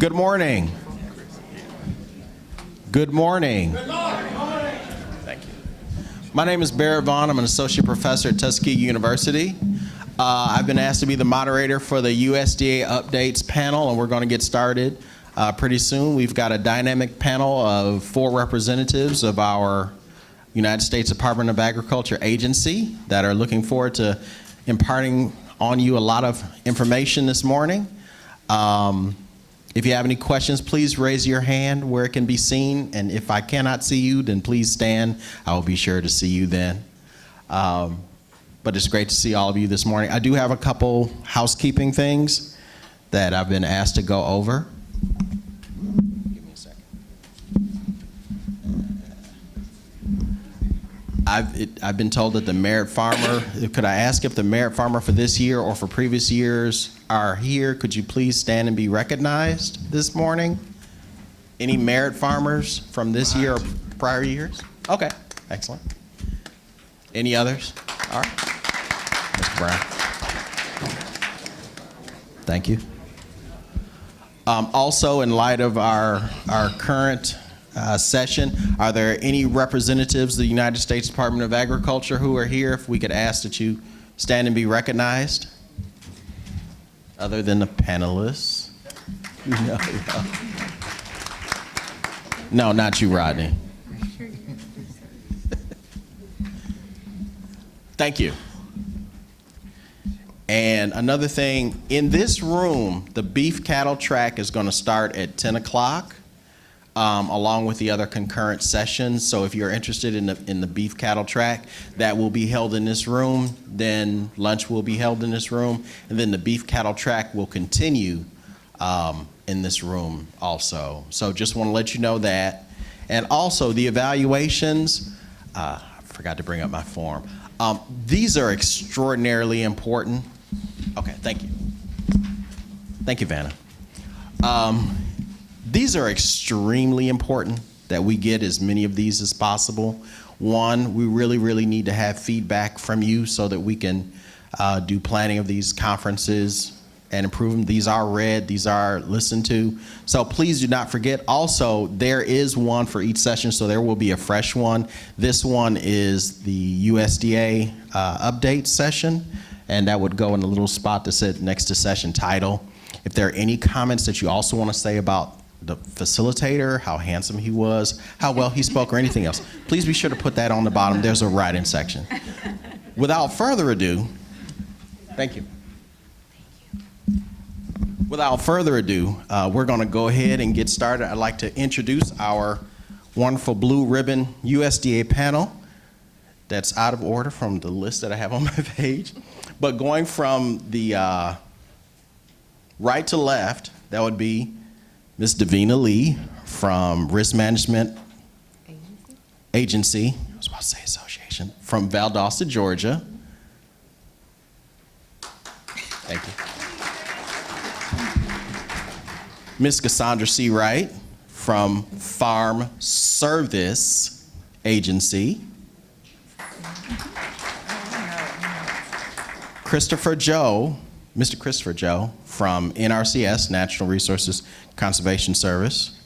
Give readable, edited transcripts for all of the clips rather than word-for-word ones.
Good morning. Good morning. Thank you. My name is Barrett Vaughn. I'm an associate professor at Tuskegee University. I've been asked to be the moderator for the USDA updates panel, and we're going to get started pretty soon. We've got a dynamic panel of 4 representatives of our United States Department of Agriculture agency that are looking forward to imparting on you a lot of information this morning. If you have any questions, please raise your hand where it can be seen, and if I cannot see you, then please stand. I will be sure to see you then. But it's great to see all of you this morning. I do have a couple housekeeping things that I've been asked to go over. Give me a second. I've been told that the merit farmer, could I ask if the merit farmer for this year or for previous years are here? Could you please stand and be recognized this morning? Any merit farmers from this year or prior years? Okay, excellent. Any others? All right. Mr. Brown. Thank you. Also, in light of our current session, are there any representatives of the United States Department of Agriculture who are here? If we could ask that you stand and be recognized. Other than the panelists. No, not you, Rodney. Thank you. And another thing, in this room, the beef cattle track is going to start at 10 o'clock. Along with the other concurrent sessions. So if you're interested in the beef cattle track, that will be held in this room. Then lunch will be held in this room. And then the beef cattle track will continue in this room also. So just want to let you know that. And also the evaluations, I forgot to bring up my form. These are extraordinarily important. Okay, thank you. Thank you, Vanna. These are extremely important that we get as many of these as possible. One, we really need to have feedback from you so that we can do planning of these conferences and improve them. These are read, these are listened to. So please do not forget. Also, there is one for each session, so there will be a fresh one. This one is the USDA update session, and that would go in a little spot that said next to session title. If there are any comments that you also want to say about the facilitator, how handsome he was, how well he spoke, or anything else, please be sure to put that on the bottom. There's a write-in section. Without further ado, thank you. Without further ado, we're going to go ahead and get started. I'd like to introduce our wonderful blue ribbon USDA panel. That's out of order from the list that I have on my page. But going from the right to left, that would be Ms. Davina Lee from Risk Management Agency, I was about to say association, from Valdosta, Georgia. Thank you. Ms. Cassandra C. Wright from Farm Service Agency. Mr. Christopher Joe from NRCS, Natural Resources Conservation Service.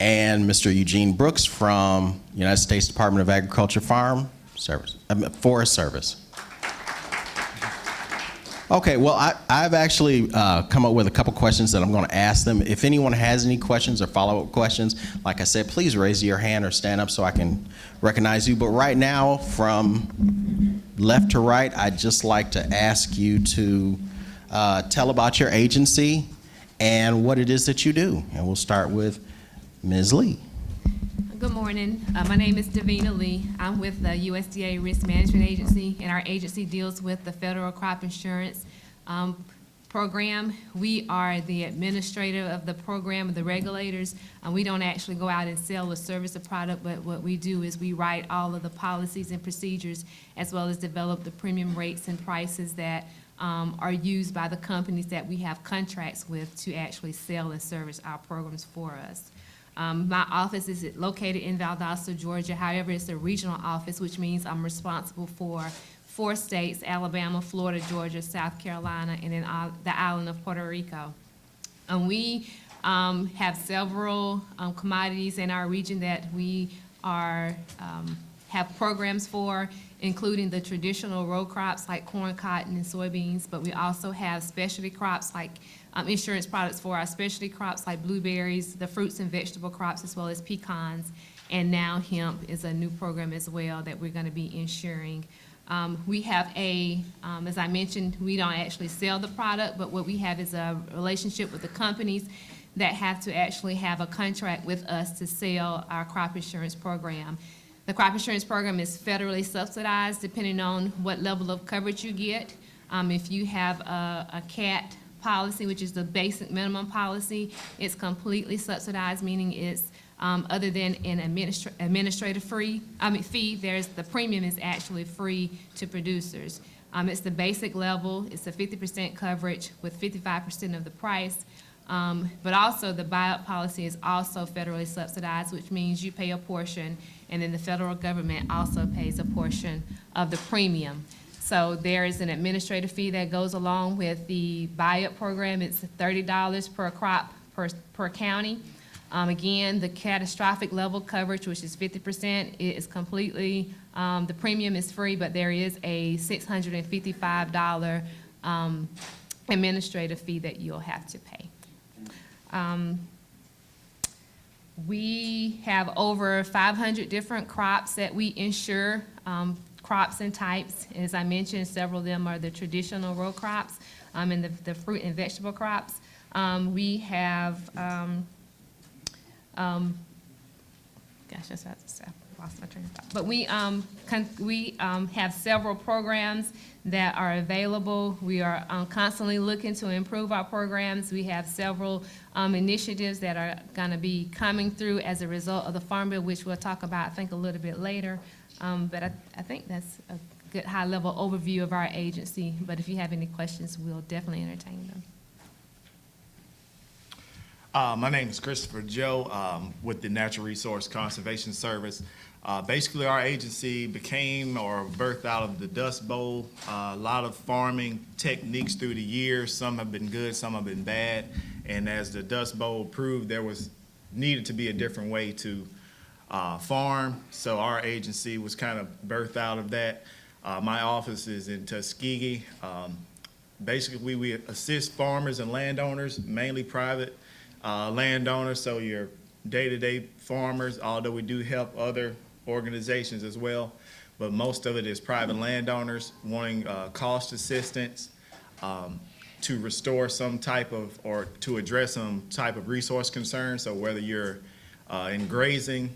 And Mr. Eugene Brooks from United States Department of Agriculture Forest Service. Okay, well, I've actually come up with a couple questions that I'm going to ask them. If anyone has any questions or follow-up questions, like I said, please raise your hand or stand up so I can recognize you. But right now, from left to right, I'd just like to ask you to tell about your agency and what it is that you do. And we'll start with Ms. Lee. Good morning. My name is Davina Lee. I'm with the USDA Risk Management Agency, and our agency deals with the federal crop insurance program. We are the administrator of the program, the regulators. We don't actually go out and sell or service a product, but what we do is we write all of the policies and procedures, as well as develop the premium rates and prices that are used by the companies that we have contracts with to actually sell and service our programs for us. My office is located in Valdosta, Georgia. However, it's a regional office, which means I'm responsible for 4 states: Alabama, Florida, Georgia, South Carolina, and then the island of Puerto Rico. We have several commodities in our region that we are have programs for, including the traditional row crops like corn, cotton, and soybeans, but we also have specialty crops like insurance products for our specialty crops like blueberries, the fruits and vegetable crops, as well as pecans, and now hemp is a new program as well that we're going to be insuring. We have as I mentioned, we don't actually sell the product, but what we have is a relationship with the companies that have to actually have a contract with us to sell our crop insurance program. The crop insurance program is federally subsidized depending on what level of coverage you get. If you have a CAT policy, which is the basic minimum policy, it's completely subsidized, meaning it's other than an administrative fee, the premium is actually free to producers. It's the basic level, it's a 50% coverage with 55% of the price. But also the buyout policy is also federally subsidized, which means you pay a portion, and then the federal government also pays a portion of the premium. So there is an administrative fee that goes along with the buyout program. It's $30 per crop per county. Again, the catastrophic level coverage, which is 50%, it is completely, the premium is free, but there is a $655 administrative fee that you'll have to pay. We have over 500 different crops that we insure, crops and types. As I mentioned, several of them are the traditional row crops and the fruit and vegetable crops. We have, gosh, that's what I said. I lost my train of thought. But we have several programs that are available. We are constantly looking to improve our programs. We have several initiatives that are going to be coming through as a result of the Farm Bill, which we'll talk about, I think, a little bit later. But I think that's a good high-level overview of our agency. But if you have any questions, we'll definitely entertain them. My name is Christopher Joe with the Natural Resource Conservation Service. Basically, our agency became or birthed out of the Dust Bowl. A lot of farming techniques through the years. Some have been good, some have been bad. And as the Dust Bowl proved, there was needed to be a different way to farm. So our agency was kind of birthed out of that. My office is in Tuskegee. Basically, we assist farmers and landowners, mainly private landowners, so your day-to-day farmers, although we do help other organizations as well, but most of it is private landowners wanting cost assistance to restore some type of, or to address some type of resource concern. So whether you're in grazing,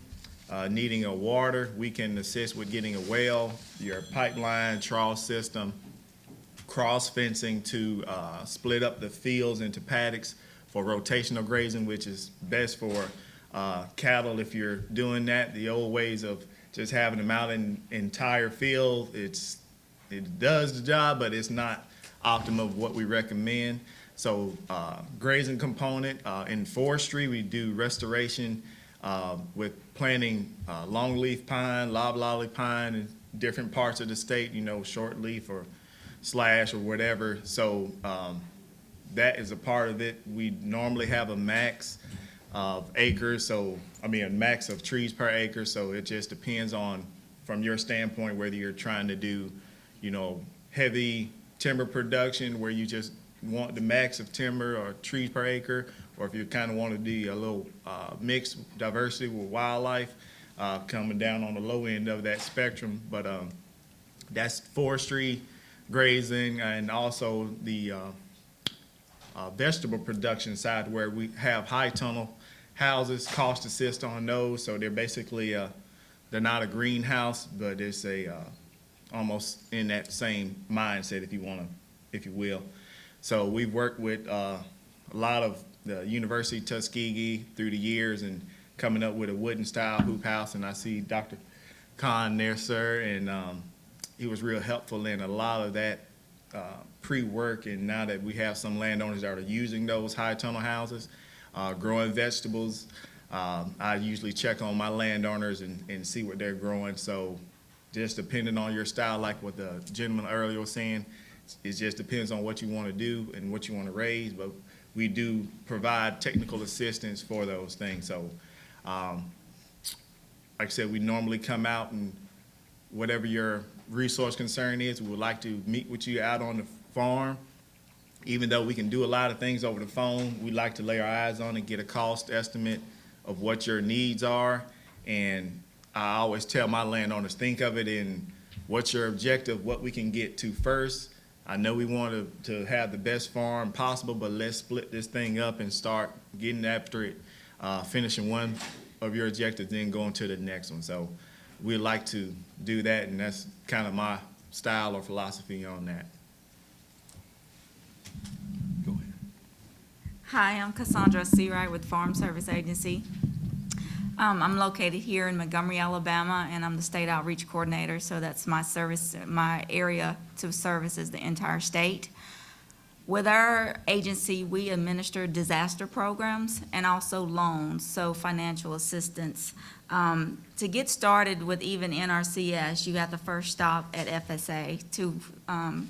needing a water, we can assist with getting a well, your pipeline, trawl system, cross fencing to split up the fields into paddocks for rotational grazing, which is best for cattle if you're doing that. The old ways of just having them out in entire field, it does the job, but it's not optimum of what we recommend. So grazing component, in forestry, we do restoration with planting longleaf pine, loblolly pine in different parts of the state, shortleaf or slash or whatever. So that is a part of it. We normally have a max of acres, a max of trees per acre, so it just depends on, from your standpoint, whether you're trying to do, heavy timber production where you just want the max of timber or trees per acre, or if you kind of want to do a little mixed diversity with wildlife, coming down on the low end of that spectrum. But that's forestry, grazing, and also the vegetable production side, where we have high tunnel houses, cost assist on those. So they're basically they're not a greenhouse, but it's almost in that same mindset, if you will. So we've worked with a lot of the University of Tuskegee through the years and coming up with a wooden style hoop house. And I see Dr. Khan there, sir, and he was real helpful in a lot of that pre-work. And now that we have some landowners that are using those high tunnel houses, growing vegetables, I usually check on my landowners and see what they're growing. So just depending on your style, like what the gentleman earlier was saying. It just depends on what you want to do and what you want to raise, but we do provide technical assistance for those things. So, like I said, we normally come out and whatever your resource concern is, we would like to meet with you out on the farm. Even though we can do a lot of things over the phone, we like to lay our eyes on and get a cost estimate of what your needs are. And I always tell my landowners, think of it in what's your objective, what we can get to first. I know we want to have the best farm possible, but let's split this thing up and start getting after it, finishing one of your objectives, then going to the next one. So we'd like to do that, and that's kind of my style or philosophy on that. Go ahead. Hi, I'm Cassandra Seawright with Farm Service Agency. I'm located here in Montgomery, Alabama, and I'm the state outreach coordinator, so that's my service, my area to service is the entire state. With our agency, we administer disaster programs and also loans, so financial assistance. To get started with even NRCS, you have to first stop at FSA to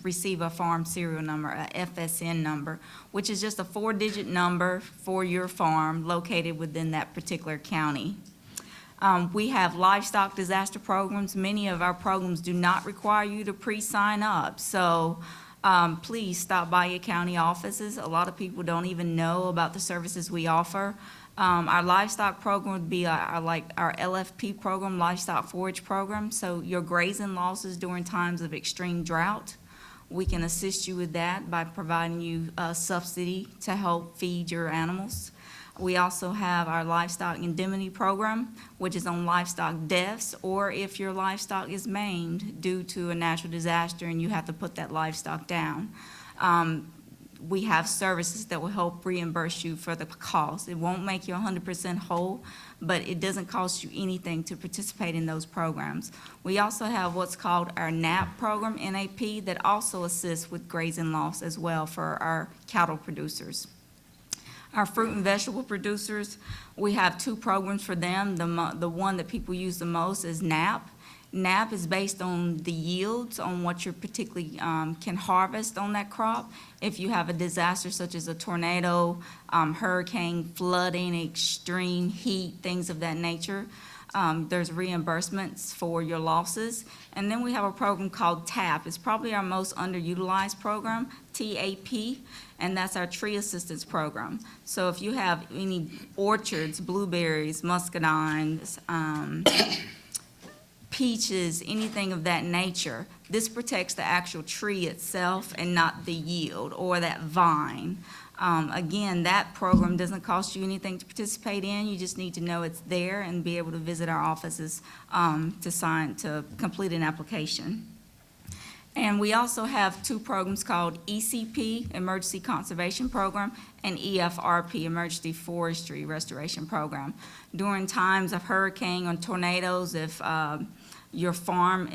receive a farm serial number, a FSN number, which is just a 4-digit number for your farm located within that particular county. We have livestock disaster programs. Many of our programs do not require you to pre-sign up, so please stop by your county offices. A lot of people don't even know about the services we offer. Our livestock program would be our LFP program, livestock forage program. So your grazing losses during times of extreme drought, we can assist you with that by providing you a subsidy to help feed your animals. We also have our livestock indemnity program, which is on livestock deaths, or if your livestock is maimed due to a natural disaster and you have to put that livestock down. We have services that will help reimburse you for the cost. It won't make you 100% whole, but it doesn't cost you anything to participate in those programs. We also have what's called our NAP program, NAP, that also assists with grazing loss as well for our cattle producers. Our fruit and vegetable producers, we have 2 programs for them. The one that people use the most is NAP. NAP is based on the yields, on what you particularly can harvest on that crop. If you have a disaster such as a tornado, hurricane, flooding, extreme heat, things of that nature, there's reimbursements for your losses. And then we have a program called TAP. It's probably our most underutilized program, TAP, and that's our tree assistance program. So if you have any orchards, blueberries, muscadines, peaches, anything of that nature, this protects the actual tree itself and not the yield or that vine. Again, that program doesn't cost you anything to participate in. You just need to know it's there and be able to visit our offices to complete an application. And we also have 2 programs called ECP, Emergency Conservation Program, and EFRP, Emergency Forestry Restoration Program. During times of hurricane or tornadoes, if your farm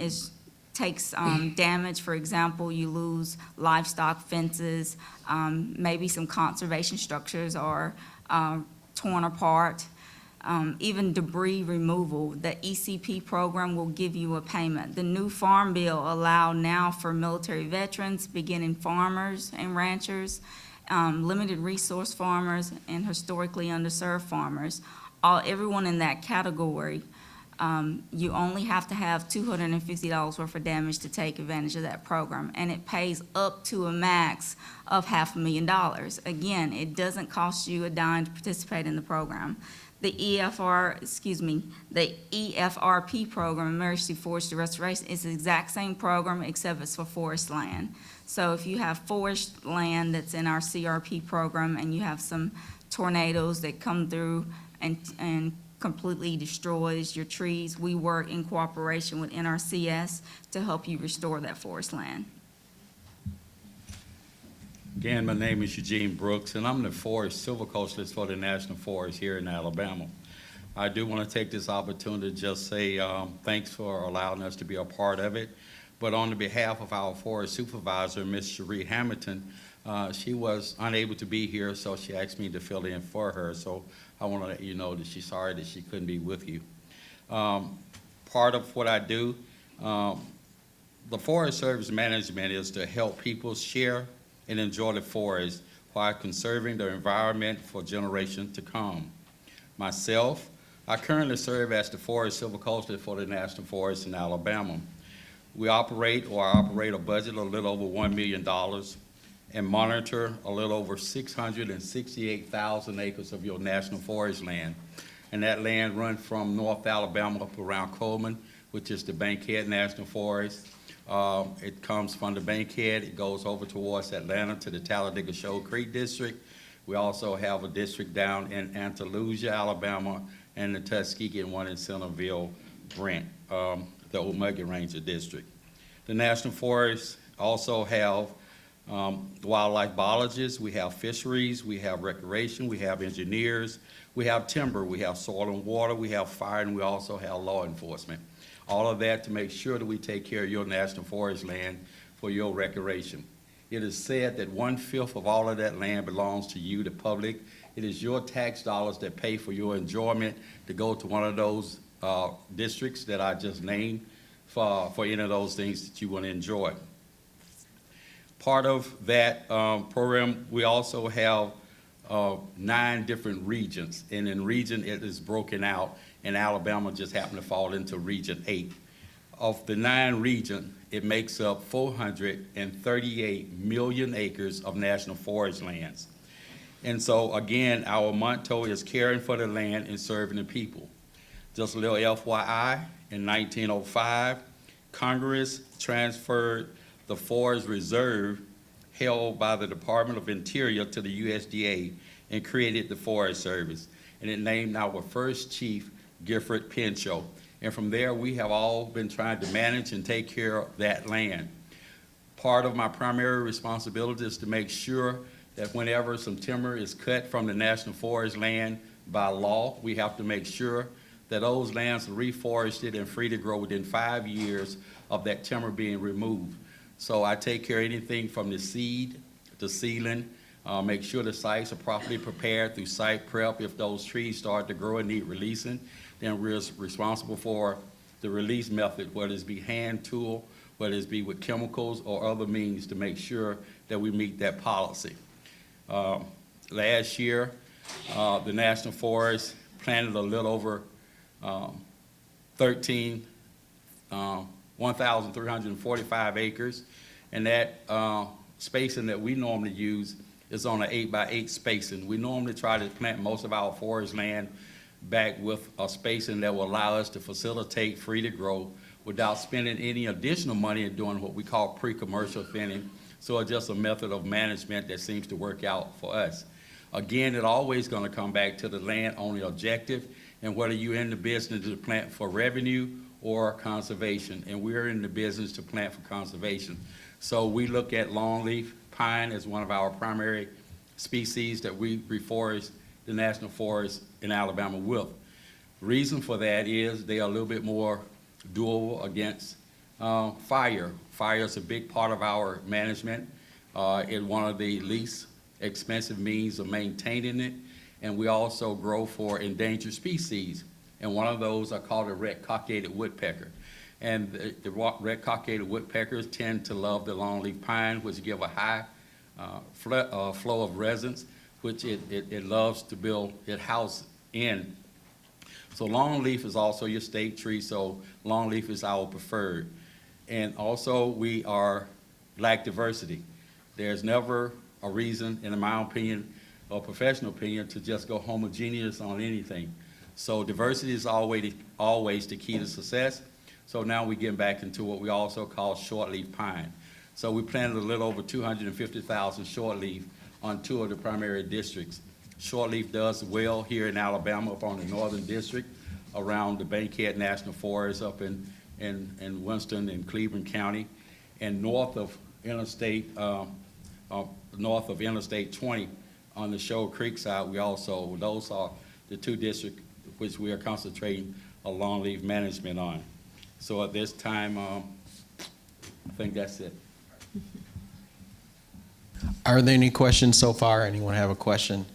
takes damage, for example, you lose livestock fences, maybe some conservation structures are torn apart, even debris removal, the ECP program will give you a payment. The new Farm Bill allow now for military veterans, beginning farmers and ranchers, limited resource farmers, and historically underserved farmers. Everyone in that category, you only have to have $250 worth of damage to take advantage of that program, and it pays up to a max of $500,000. Again, it doesn't cost you a dime to participate in the program. The EFRP program, Emergency Forestry Restoration, is the exact same program except it's for forest land. So if you have forest land that's in our CRP program and you have some tornadoes that come through and completely destroys your trees, we work in cooperation with NRCS to help you restore that forest land. Again, my name is Eugene Brooks, and I'm the forest silviculturist for the National Forest here in Alabama. I do want to take this opportunity to just say thanks for allowing us to be a part of it. But on the behalf of our forest supervisor, Ms. Cherie Hamilton, she was unable to be here, so she asked me to fill in for her. So I want to let you know that she's sorry that she couldn't be with you. Part of what I do, The Forest Service management is to help people share and enjoy the forest while conserving the environment for generations to come. Myself, I currently serve as the Forest Silviculturist for the National Forest in Alabama. We operate a budget of a little over $1 million and monitor a little over 668,000 acres of your national forest land. And that land runs from North Alabama up around Coleman, which is the Bankhead National Forest. It comes from the Bankhead, it goes over towards Atlanta to the Talladega Shoal Creek District. We also have a district down in Andalusia, Alabama, and the Tuskegee and one in Centerville, Brent, the Omega Ranger District. The National Forests also have wildlife biologists, we have fisheries, we have recreation, we have engineers, we have timber, we have soil and water, we have fire, and we also have law enforcement. All of that to make sure that we take care of your national forest land for your recreation. It is said that 1/5 of all of that land belongs to you, the public. It is your tax dollars that pay for your enjoyment to go to one of those districts that I just named for any of those things that you want to enjoy. Part of that program, we also have 9 different regions, and in region it is broken out, and Alabama just happened to fall into Region 8. Of the 9 regions, it makes up 438 million acres of national forest lands. And so again, our motto is caring for the land and serving the people. Just a little FYI, in 1905, Congress transferred the forest reserve held by the Department of Interior to the USDA and created the Forest Service. And it named our first chief, Gifford Pinchot. And from there, we have all been trying to manage and take care of that land. Part of my primary responsibility is to make sure that whenever some timber is cut from the National Forest land by law, we have to make sure that those lands are reforested and free to grow within 5 years of that timber being removed. So I take care of anything from the seed to sealing, make sure the sites are properly prepared through site prep. If those trees start to grow and need releasing, then we're responsible for the release method, whether it's be hand tool, whether it's be with chemicals or other means to make sure that we meet that policy. Last year, the National Forest planted a little over 1,345 acres, and that spacing that we normally use is on an 8x8 spacing. We normally try to plant most of our forest land back with a spacing that will allow us to facilitate free to grow without spending any additional money and doing what we call pre-commercial thinning. So it's just a method of management that seems to work out for us. Again, it's always going to come back to the landowner objective and whether you're in the business to plant for revenue or conservation, and we're in the business to plant for conservation. So we look at longleaf pine as one of our primary species that we reforest the National Forest in Alabama with. Reason for that is they are a little bit more durable against fire. Fire is a big part of our management. It's one of the least expensive means of maintaining it, and we also grow for endangered species. And one of those are called the red-cockaded woodpecker. And the red-cockaded woodpeckers tend to love the longleaf pine, which give a high flow of resins, which it loves to build its house in. So longleaf is also your state tree, so longleaf is our preferred. And also we lack diversity. There's never a reason, in my opinion, or professional opinion, to just go homogeneous on anything. So diversity is always the key to success. So now we're getting back into what we also call shortleaf pine. So we planted a little over 250,000 shortleaf on 2 of the primary districts. Shortleaf does well here in Alabama up on the northern district around the Bankhead National Forest up in Winston and Cleveland County, and north of Interstate 20 on the Shoal Creek side. Those are the 2 districts which we are concentrating a longleaf management on. So at this time, I think that's it. Are there any questions so far? Anyone have a question?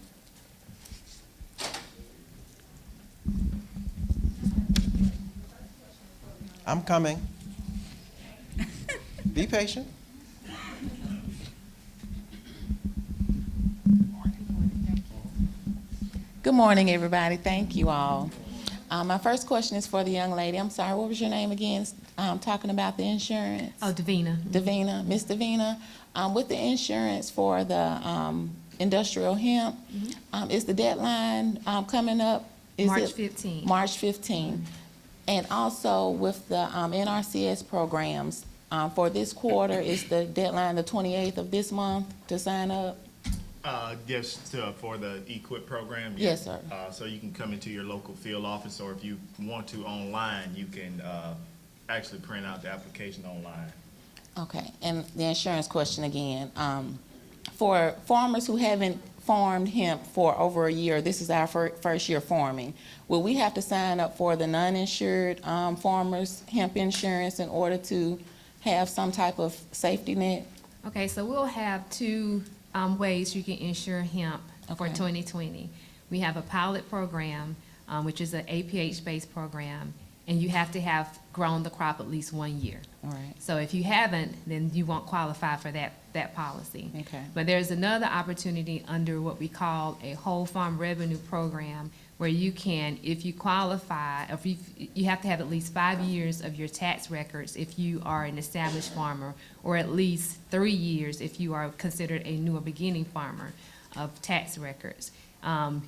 I'm coming. Be patient. Good morning, everybody. Thank you all. My first question is for the young lady. I'm sorry, what was your name again? Talking about the insurance. Oh, Davina. Davina, Miss Davina. With the insurance for the industrial hemp, is the deadline coming up? Is March it 15. March 15. And also with the NRCS programs, for this quarter, is the deadline the 28th of this month to sign up? For the equip program. Yes, sir. So you can come into your local field office, or if you want to online, you can actually print out the application online. Okay, and the insurance question again. For farmers who haven't farmed hemp for over a year, this is our first year farming, will we have to sign up for the non-insured farmers hemp insurance in order to have some type of safety net? Okay, so we'll have two ways you can insure hemp for Okay. 2020. We have a pilot program, which is an APH-based program, and you have to have grown the crop at least 1 year. All right, So if you haven't, then you won't qualify for that policy. okay, But there's another opportunity under what we call a whole farm revenue program, where you can, if you qualify, if you have to have at least 5 years of your tax records if you are an established farmer, or at least 3 years if you are considered a new or beginning farmer of tax records.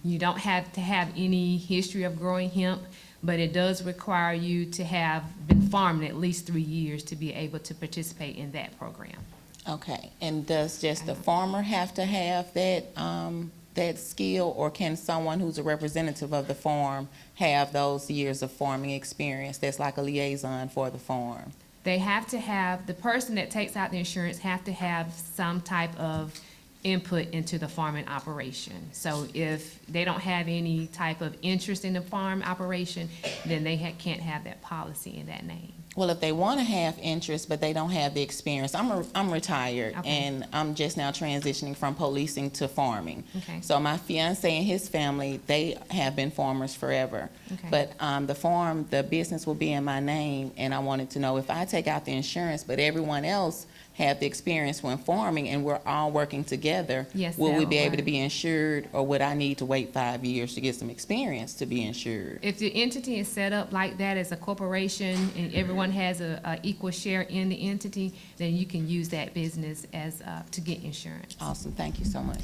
You don't have to have any history of growing hemp, but it does require you to have been farming at least 3 years to be able to participate in that program. okay. And does just the farmer have to have that skill, or can someone who's a representative of the farm have those years of farming experience that's like a liaison for the farm? They have to have, the person that takes out the insurance have to have some type of input into the farming operation. So if they don't have any type of interest in the farm operation, then they can't have that policy in that name. Well, if they want to have interest, but they don't have the experience, I'm retired, Okay. and I'm just now transitioning from policing to farming. Okay. So my fiance and his family, they have been farmers forever. Okay. But the business will be in my name, and I wanted to know if I take out the insurance, but everyone else have the experience when farming, and we're all working together. Yes, will we that'll be able to work. be insured, or would I need to wait 5 years to get some experience to be insured? If the entity is set up like that as a corporation and everyone has a equal share in the entity, then you can use that business as, to get insurance. Awesome, thank you so much.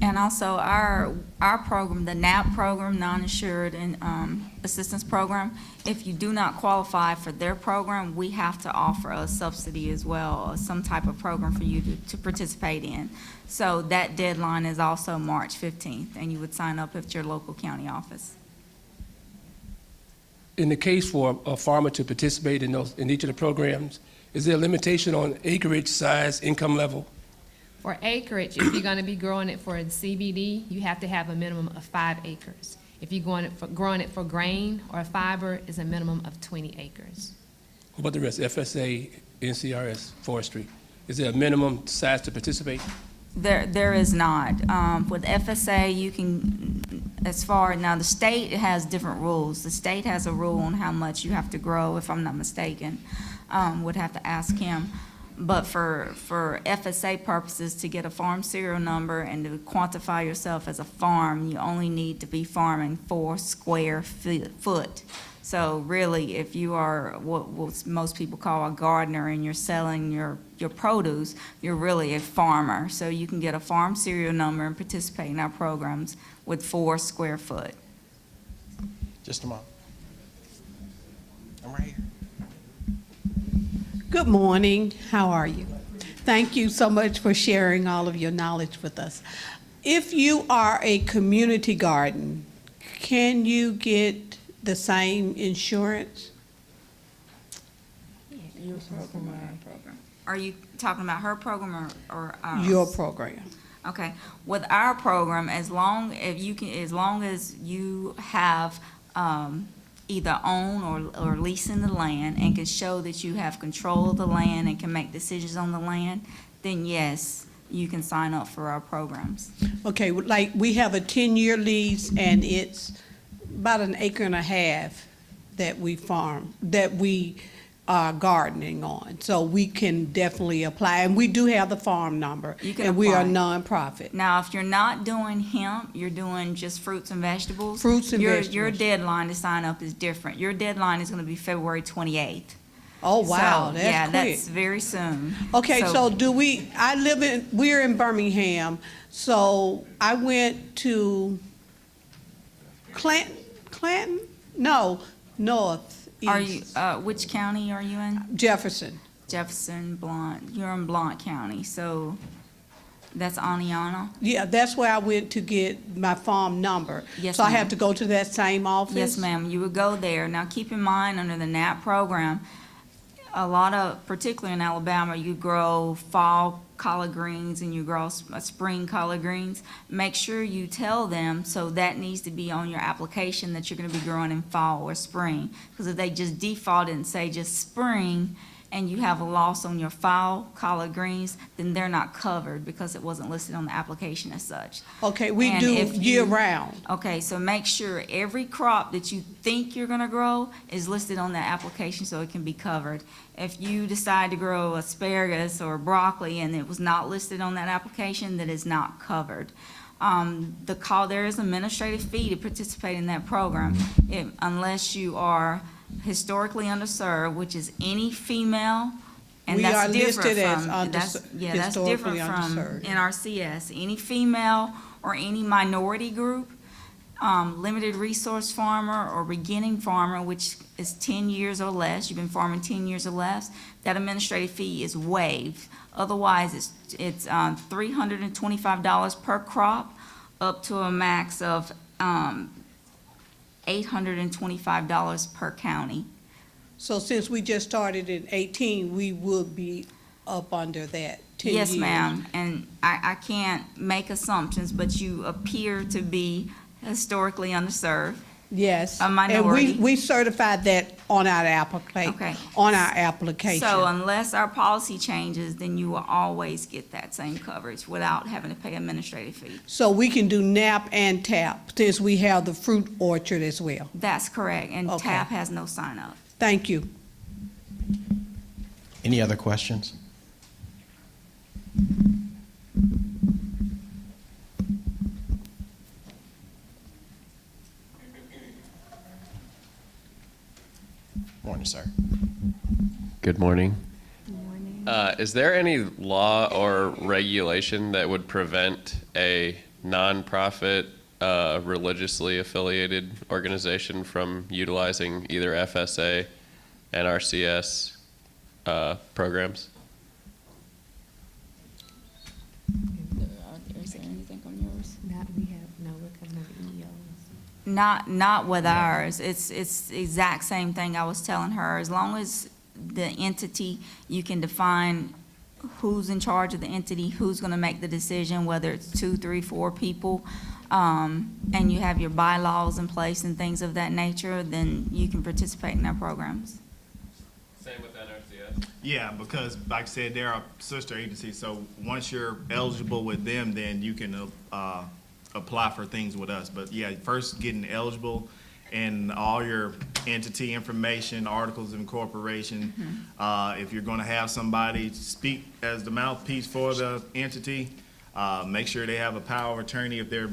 And also our program, the NAP program, non-insured and assistance program, if you do not qualify for their program, we have to offer a subsidy as well, or some type of program for you to participate in. So that deadline is also March 15th, and you would sign up at your local county office. In the case for a farmer to participate in each of the programs, is there a limitation on acreage, size, income level? For acreage, if you're gonna be growing it for CBD, you have to have a minimum of 5 acres. If you're growing it for grain or fiber, is a minimum of 20 acres. What about the rest, FSA, NCRS, forestry? Is there a minimum size to participate? There is not. With FSA, you can, now the state has different rules. The state has a rule on how much you have to grow, if I'm not mistaken. Would have to ask him. But for FSA purposes, to get a farm serial number and to quantify yourself as a farm, you only need to be farming 4 square foot. So really, if you are what most people call a gardener and you're selling your produce, you're really a farmer. So you can get a farm serial number and participate in our programs with 4 square foot. Just a moment. I'm right here. Good morning. How are you? Thank you so much for sharing all of your knowledge with us. If you are a community garden, can you get the same insurance? Your program or our program? Are you talking about her program or ours? Your program. Okay. With our program, as long as you have either own or leasing the land and can show that you have control of the land and can make decisions on the land, then yes, you can sign up for our programs. Okay, like we have a 10-year lease and it's about 1.5 acres that we farm, that we are gardening on. So we can definitely apply, and we do have the farm number. You can and we are apply. nonprofit. Now, if you're not doing hemp, you're doing just fruits and vegetables. Fruits and Your vegetables. deadline to sign up is different. Your deadline is gonna be February 28th. Oh, wow, So, that's yeah, quick. that's very soon. Okay, so we're in Birmingham, so I went to Clanton? No, north, Are you, east, which county are you in? Jefferson. Jefferson, Blount. You're in Blount County, so that's Aniana? Yeah, that's where I went to get my farm number. Yes, So I ma'am. have to go to that same office? Yes, ma'am, you would go there. Now, keep in mind, under the NAP program, a lot of, particularly in Alabama, you grow fall collard greens and you grow spring collard greens. Make sure you tell them, so that needs to be on your application, that you're gonna be growing in fall or spring. Because if they just default it and say just spring, and you have a loss on your fall collard greens, then they're not covered because it wasn't listed on the application as such. Okay, we And do if you- year-round. Okay, so make sure every crop that you think you're gonna grow is listed on that application so it can be covered. If you decide to grow asparagus or broccoli and it was not listed on that application, that is not covered. There is administrative fee to participate in that program, unless you are historically underserved, which is any female, and We that's are different listed as from, that's historically different from underserved. NRCS. Any female or any minority group, limited resource farmer or beginning farmer, which is 10 years or less, you've been farming 10 years or less, that administrative fee is waived. Otherwise, it's $325 per crop, up to a max of $825 per county. So since we just started in 18, we would be up under that 10 years. Yes, ma'am, and I can't make assumptions, but you appear to be historically underserved. Yes. A minority. And we certified that on our application. Okay. On our application. So unless our policy changes, then you will always get that same coverage without having to pay administrative fee. So we can do NAP and TAP, since we have the fruit orchard as well. That's correct, and Okay. TAP has no sign-up. Thank you. Any other questions? Morning, sir. Good morning. Is there any law or regulation that would prevent a nonprofit, religiously affiliated organization from utilizing either FSA, NRCS programs? Is there anything on yours? We have, no, we're coming over EOs. Not with ours. It's the exact same thing I was telling her. As long as the entity, you can define who's in charge of the entity, who's gonna make the decision, whether it's 2, 3, 4 people, and you have your bylaws in place and things of that nature, then you can participate in our programs. Same with NRCS? Yeah, because like I said, they're a sister agency, so once you're eligible with them, then you can apply for things with us. But yeah, first getting eligible and all your entity information, articles of incorporation. If you're gonna have somebody speak as the mouthpiece for the entity, make sure they have a power of attorney if they're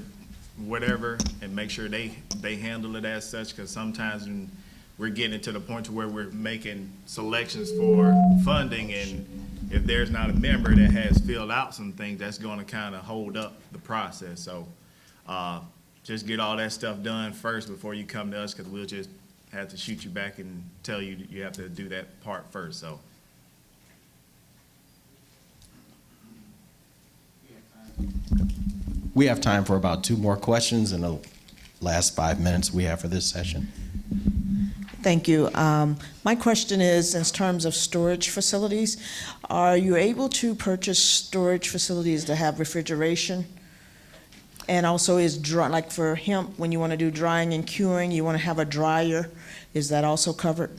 whatever, and make sure they handle it as such, because sometimes when we're getting to the point to where we're making selections for funding, and if there's not a member that has filled out some things, that's gonna kinda hold up the process. So, just get all that stuff done first before you come to us, because we'll just have to shoot you back and tell you that you have to do that part first, so. We have time for about 2 more questions in the last 5 minutes we have for this session. Thank you. My question is, in terms of storage facilities, are you able to purchase storage facilities that have refrigeration? And also is like for hemp, when you want to do drying and curing, you want to have a dryer, is that also covered?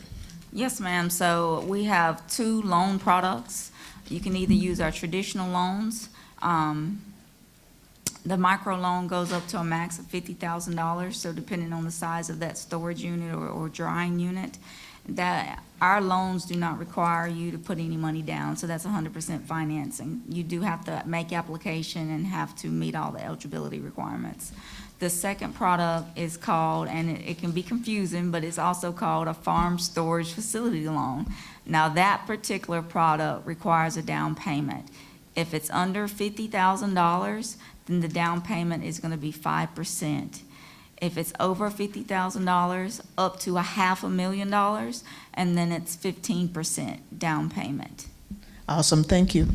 Yes, ma'am. So we have 2 loan products. You can either use our traditional loans. The micro loan goes up to a max of $50,000, so depending on the size of that storage unit or drying unit. That, our loans do not require you to put any money down, so that's 100% financing. You do have to make application and have to meet all the eligibility requirements. The second product is called, and it can be confusing, but it's also called a farm storage facility loan. Now, that particular product requires a down payment. If it's under $50,000, then the down payment is going to be 5%. If it's over $50,000, up to $500,000, and then it's 15% down payment. Awesome, thank you.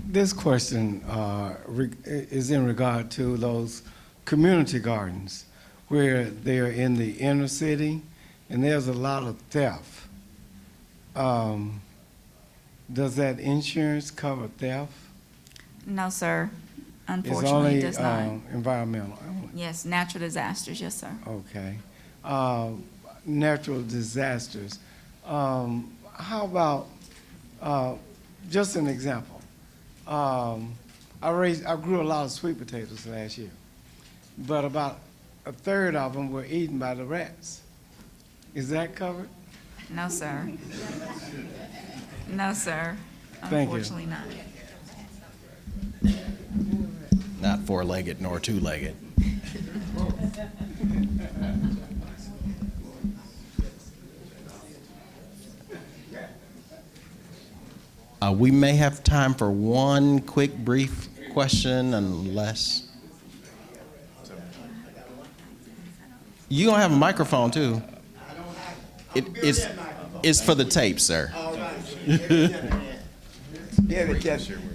This question is in regard to those community gardens where they're in the inner city and there's a lot of theft. Does that insurance cover theft? No, sir. It's Unfortunately, only it does not. environmental. Yes, natural disasters, yes, sir. Okay. Natural disasters. How about, just an example. I grew a lot of sweet potatoes last year, but about a third of them were eaten by the rats. Is that covered? No, sir. No, sir. Thank you. Unfortunately not. Not four-legged nor two-legged. We may have time for one quick, brief question, unless you don't have a microphone, too. It's for the tape, sir.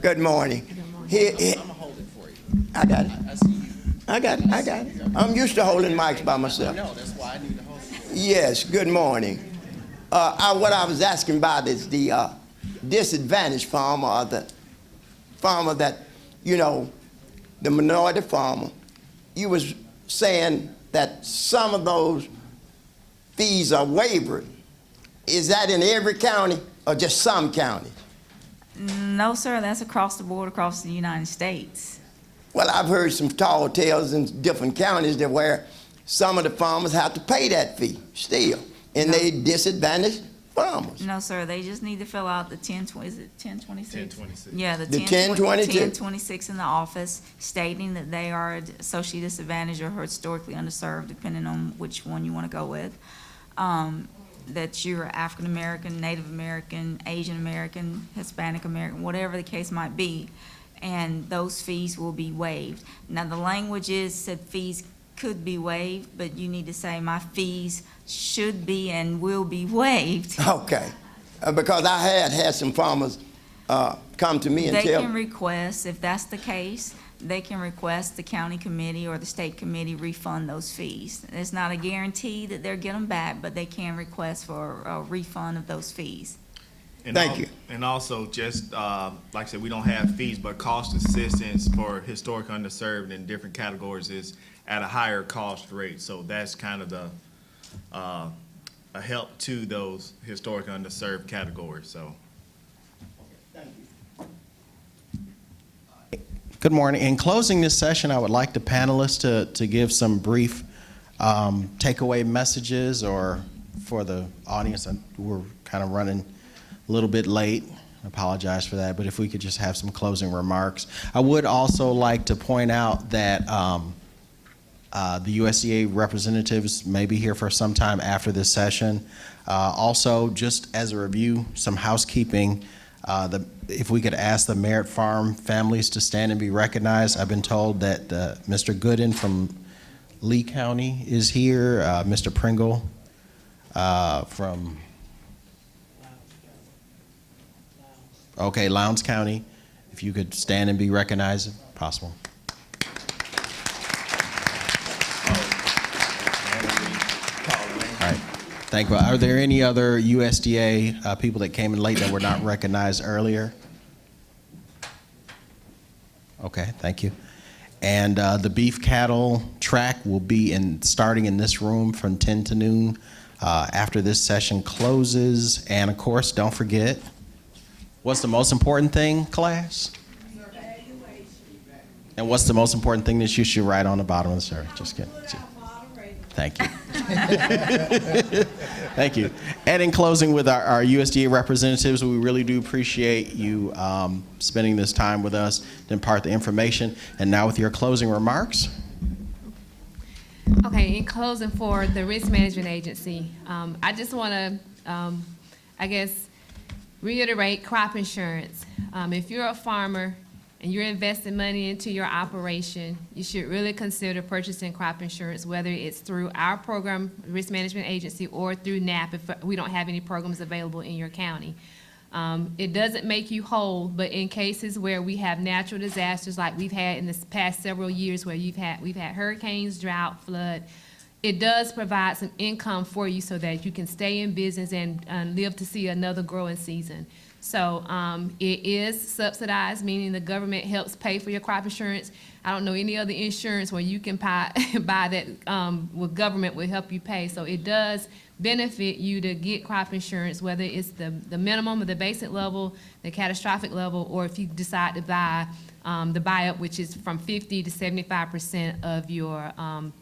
Good morning. Here, I got it. I got it. I'm used to holding mics by myself. No, that's why I need to hold it. Yes, good morning. What I was asking about is the disadvantaged farmer, or the farmer that, the minority farmer. You was saying that some of those fees are waived. Is that in every county or just some counties? No, sir, that's across the board, across the United States. Well, I've heard some tall tales in different counties that where some of the farmers have to pay that fee still, and they disadvantaged farmers. No, sir, they just need to fill out the 1020, is it 1026? 1026. Yeah, the The 1022. 1026 in the office, stating that they are socially disadvantaged or historically underserved, depending on which one you want to go with. That you're African American, Native American, Asian American, Hispanic American, whatever the case might be, and those fees will be waived. Now, the language is that fees could be waived, but you need to say my fees should be and will be waived. Okay, because I had some farmers come to me and They tell can request, if that's the case, they can request the county committee or the state committee refund those fees. It's not a guarantee that they'll get them back, but they can request for a refund of those fees. Thank you. And also, just like I said, we don't have fees, but cost assistance for historic underserved in different categories is at a higher cost rate. So that's kind of the a help to those historic underserved categories. So. Good morning. In closing this session, I would like the panelists to give some brief takeaway messages, or for the audience, we're kind of running a little bit late. I apologize for that, but if we could just have some closing remarks. I would also like to point out that the USDA representatives may be here for some time after this session. Also, just as a review, some housekeeping. If we could ask the Merritt Farm families to stand and be recognized. I've been told that Mr. Gooden from Lee County is here, Mr. Pringle from Lowndes County. If you could stand and be recognized, if possible. All right. Thank you. Are there any other USDA people that came in late that were not recognized earlier? Okay, thank you. And the beef cattle track will be starting in this room from 10 to noon after this session closes. And of course, don't forget, what's the most important thing, class? And what's the most important thing that you should write on the bottom of the survey? Just kidding. Thank you. Thank you. And in closing, with our USDA representatives, we really do appreciate you spending this time with us to impart the information. And now with your closing remarks. Okay, in closing for the Risk Management Agency, I just want to, I guess, reiterate crop insurance. If you're a farmer and you're investing money into your operation, you should really consider purchasing crop insurance, whether it's through our program, Risk Management Agency, or through NAP if we don't have any programs available in your county. It doesn't make you whole, but in cases where we have natural disasters like we've had in the past several years where we've had hurricanes, drought, flood, it does provide some income for you so that you can stay in business and live to see another growing season. So it is subsidized, meaning the government helps pay for your crop insurance. I don't know any other insurance where you can buy that where government will help you pay. So it does benefit you to get crop insurance, whether it's the minimum or the basic level, the catastrophic level, or if you decide to buy the buy-up, which is from 50 to 75% of your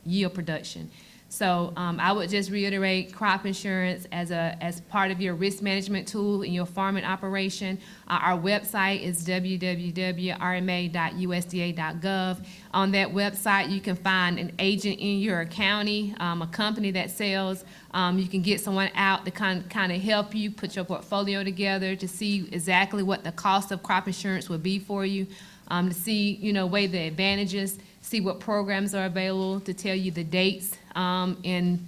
yield production. So I would just reiterate crop insurance as part of your risk management tool in your farming operation. Our website is www.rma.usda.gov. On that website, you can find an agent in your county, a company that sells. You can get someone out to kind of help you put your portfolio together to see exactly what the cost of crop insurance will be for you, to see, weigh the advantages, see what programs are available, to tell you the dates and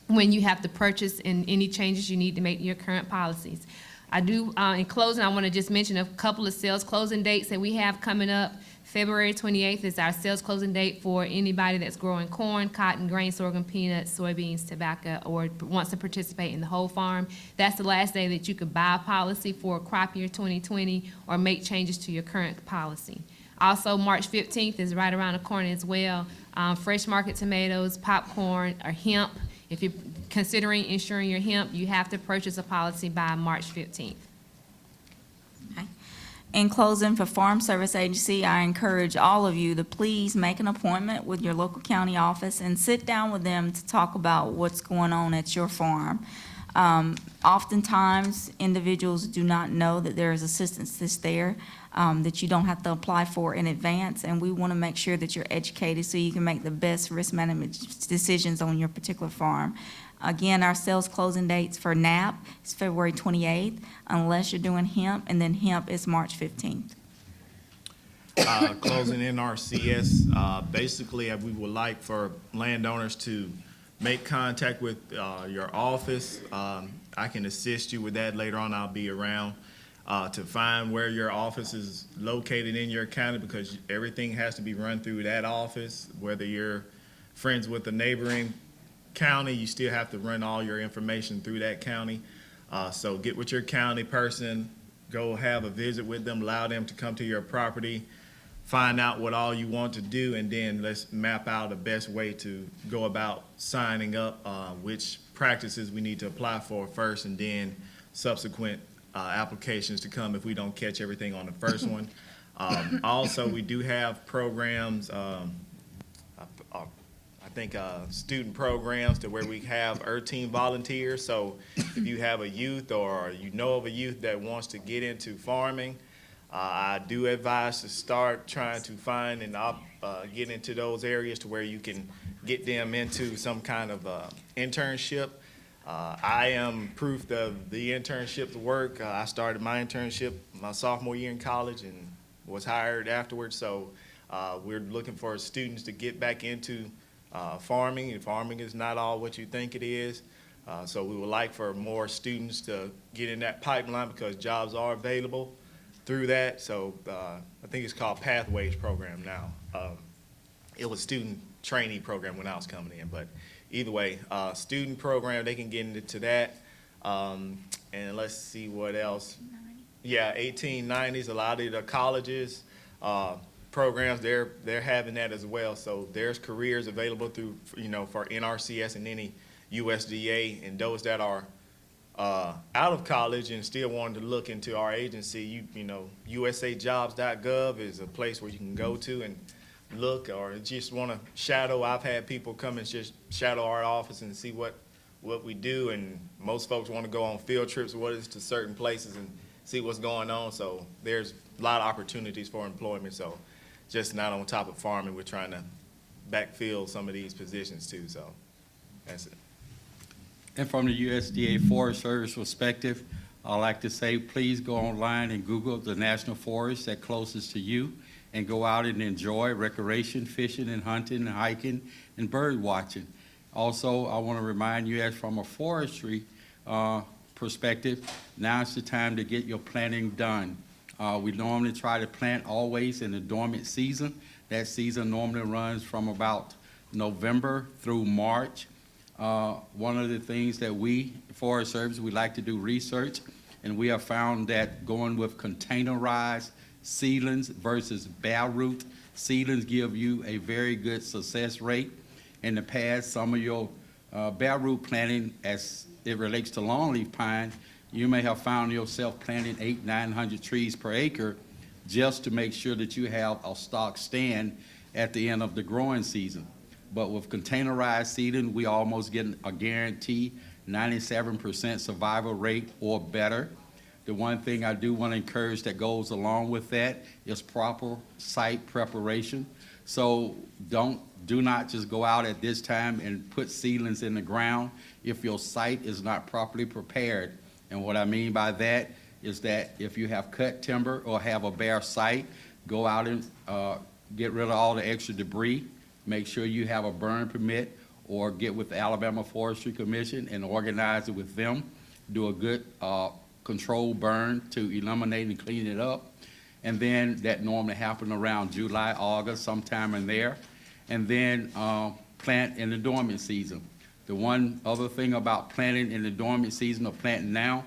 when you have to purchase and any changes you need to make to your current policies. I do, in closing, I want to just mention a couple of sales closing dates that we have coming up. February 28th is our sales closing date for anybody that's growing corn, cotton, grain, sorghum, peanuts, soybeans, tobacco, or wants to participate in the whole farm. That's the last day that you could buy a policy for crop year 2020 or make changes to your current policy. Also, March 15th is right around the corner as well. Fresh market tomatoes, popcorn, or hemp. If you're considering insuring your hemp, you have to purchase a policy by March 15th. Okay. In closing, for Farm Service Agency, I encourage all of you to please make an appointment with your local county office and sit down with them to talk about what's going on at your farm. Oftentimes, individuals do not know that there is assistance that's there, that you don't have to apply for in advance, and we want to make sure that you're educated so you can make the best risk management decisions on your particular farm. Again, our sales closing dates for NAP is February 28th, unless you're doing hemp, and then hemp is March 15th. Closing NRCS, basically, we would like for landowners to make contact with your office. I can assist you with that later on. I'll be around to find where your office is located in your county, because everything has to be run through that office. Whether you're friends with a neighboring county, you still have to run all your information through that county. So get with your county person, go have a visit with them, allow them to come to your property, find out what all you want to do, and then let's map out the best way to go about signing up, which practices we need to apply for first, and then subsequent applications to come if we don't catch everything on the first one. Also, we do have programs, I think student programs to where we have team volunteers. So if you have a youth or you know of a youth that wants to get into farming, I do advise to start trying to find and get into those areas to where you can get them into some kind of internship. I am proof of the internship's work. I started my internship my sophomore year in college and was hired afterwards. So we're looking for students to get back into farming, and farming is not all what you think it is. So we would like for more students to get in that pipeline, because jobs are available through that. So I think it's called Pathways program now. It was student trainee program when I was coming in, but either way, student program, they can get into that. And let's see what else. Yeah, 1890s, a lot of the colleges, programs, they're having that as well. So there's careers available through, for NRCS and any USDA, and those that are out of college and still wanting to look into our agency, you know, usajobs.gov is a place where you can go to and look, or just want to shadow. I've had people come and just shadow our office and see what we do, and most folks want to go on field trips to certain places and see what's going on. So there's a lot of opportunities for employment. So just not on top of farming, we're trying to backfill some of these positions too. So that's it. And from the USDA Forest Service perspective, I'd like to say, please go online and Google the national forest that's closest to you and go out and enjoy recreation, fishing and hunting and hiking and bird watching. Also, I want to remind you, as from a forestry perspective, now's the time to get your planting done. We normally try to plant always in the dormant season. That season normally runs from about November through March. One of the things that we, Forest Service, we like to do research, and we have found that going with containerized seedlings versus bare root seedlings give you a very good success rate. In the past, some of your bare root planting, as it relates to longleaf pine, you may have found yourself planting 800-900 trees per acre just to make sure that you have a stock stand at the end of the growing season. But with containerized seeding, we almost get a guarantee 97% survival rate or better. The one thing I do want to encourage that goes along with that is proper site preparation. So do not just go out at this time and put seedlings in the ground if your site is not properly prepared. And what I mean by that is that if you have cut timber or have a bare site, go out and get rid of all the extra debris. Make sure you have a burn permit, or get with the Alabama Forestry Commission and organize it with them. Do a good controlled burn to eliminate and clean it up. And then that normally happens around July, August, sometime in there. And then plant in the dormant season. The one other thing about planting in the dormant season or planting now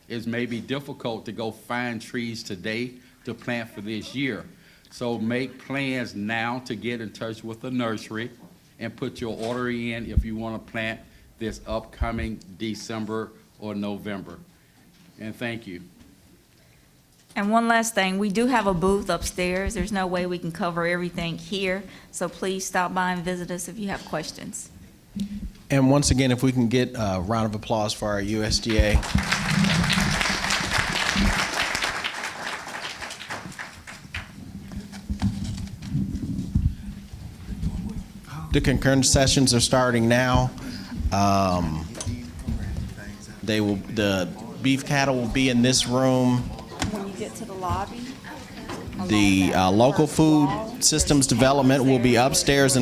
is maybe difficult to go find trees today to plant for this year. So make plans now to get in touch with the nursery and put your order in if you want to plant this upcoming December or November. And thank you. And one last thing, we do have a booth upstairs. There's no way we can cover everything here, so please stop by and visit us if you have questions. And once again, if we can get a round of applause for our USDA. The concurrent sessions are starting now. The beef cattle will be in this room. When you get to the lobby. The local food systems development will be upstairs in